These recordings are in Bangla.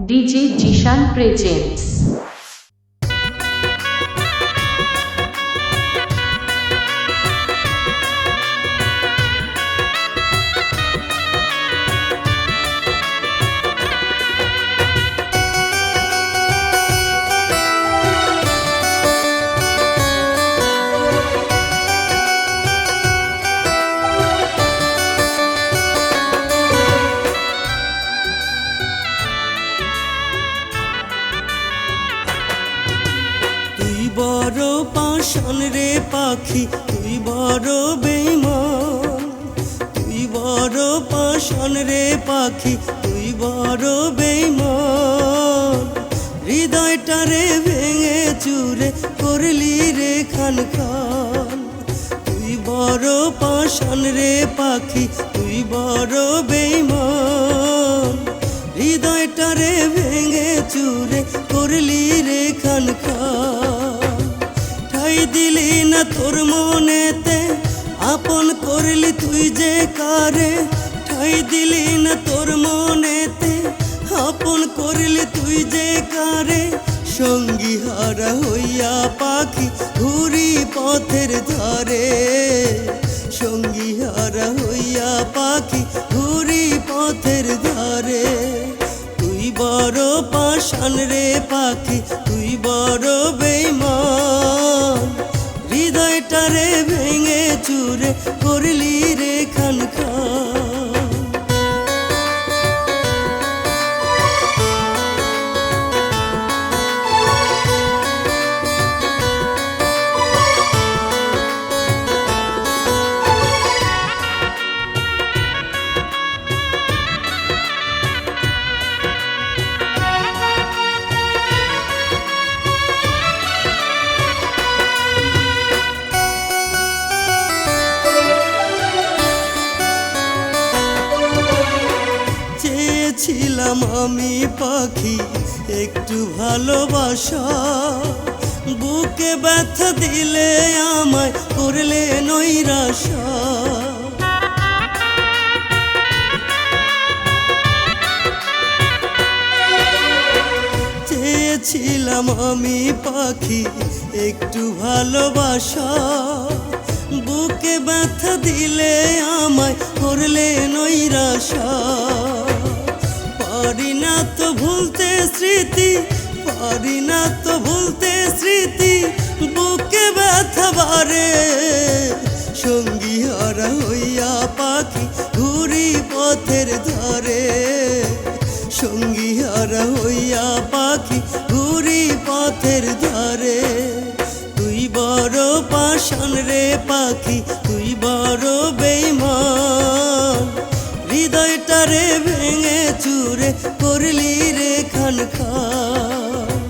DJ Jishan presents. বড় পাষাণ রে পাখি তুই বড় বেঈমান, তুই বড় পাষাণ রে পাখি তুই বড় বেঈমান। হৃদয়টারে ভেঙে চুরে করলি রে খান খান। তুই বড় পাষাণ রে পাখি তুই বড় বেঈমান। হৃদয়টারে ভেঙে চুরে করলি রে খান খান। ঠাই দিলি না তোর মনেতে আপন করলি তুই যে কারে। ঠাই দিলি না তোর মনেতে আপন করলি তুই যে কারে। সঙ্গী হারা হইয়া পাখি ঘুরি পথের ধারে। সঙ্গী হারা হইয়া পাখি ঘুরি পথের ধারে। তুই বড় পাষাণ রে পাখি তুই বড় বেঈমান। হৃদয়টারে ভেঙে চুরে করলি রে খান খান। চেয়েছিলাম আমি পাখি একটু ভালোবাসা। বুকে ব্যথা দিলে আমায় করলে নৈরাশা। চেয়েছিলাম আমি পাখি একটু ভালোবাসা। বুকে ব্যথা দিলে আমায় করলে নৈরাশা। পারি না তো ভুলতে স্মৃতি, পারি না তো ভুলতে স্মৃতি। বুকে ব্যথা বারে সঙ্গী হারা হইয়া পাখি ঘুরি পথের ধারে। সঙ্গী হারা হইয়া পাখি ঘুরি পথের ধারে। তুই বড় পাষাণ রে পাখি তুই বড় বেঈমান। হৃদয়টারে ভেঙে চুরে করলি রে খান খান।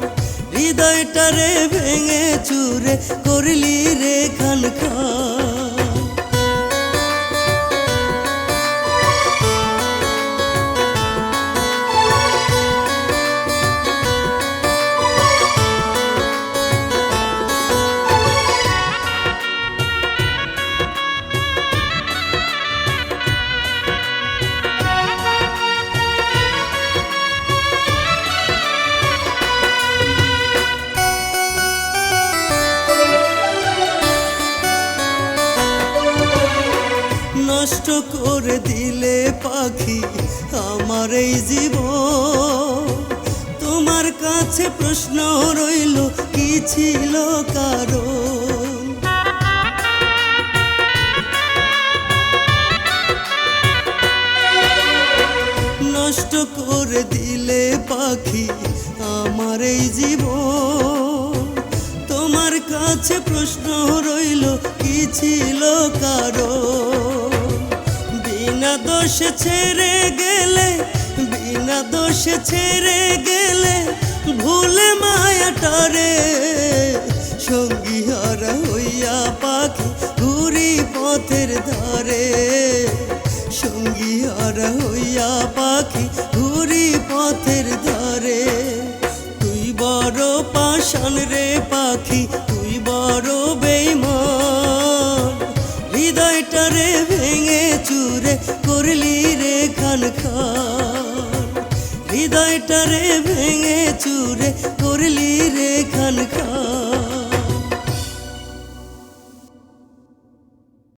হৃদয়টারে ভেঙে চুরে করলি রে খান খান। নষ্ট করে দিলে পাখি আমার এই জীবন। তোমার কাছে প্রশ্ন রইল কি ছিল কারণ। নষ্ট করে দিলে পাখি আমার এই জীবন। তোমার কাছে প্রশ্ন রইল কি ছিল কারণ। বিনা দোষে ছেড়ে গেলে, বিনা দোষে ছেড়ে গেলে ভুলে মায়াটারে। সঙ্গী হারা হইয়া পাখি ঘুরি পথের ধারে। সঙ্গী হারা হইয়া পাখি ঘুরি পথের ধারে। তুই বড় পাষাণ রে পাখি তুই বড় বেঈমান। হৃদয়টারে ভেঙে চুরে করলি রে খান খান। হৃদয় হৃদয়টারে ভেঙে চুরে করলি রে খান খান।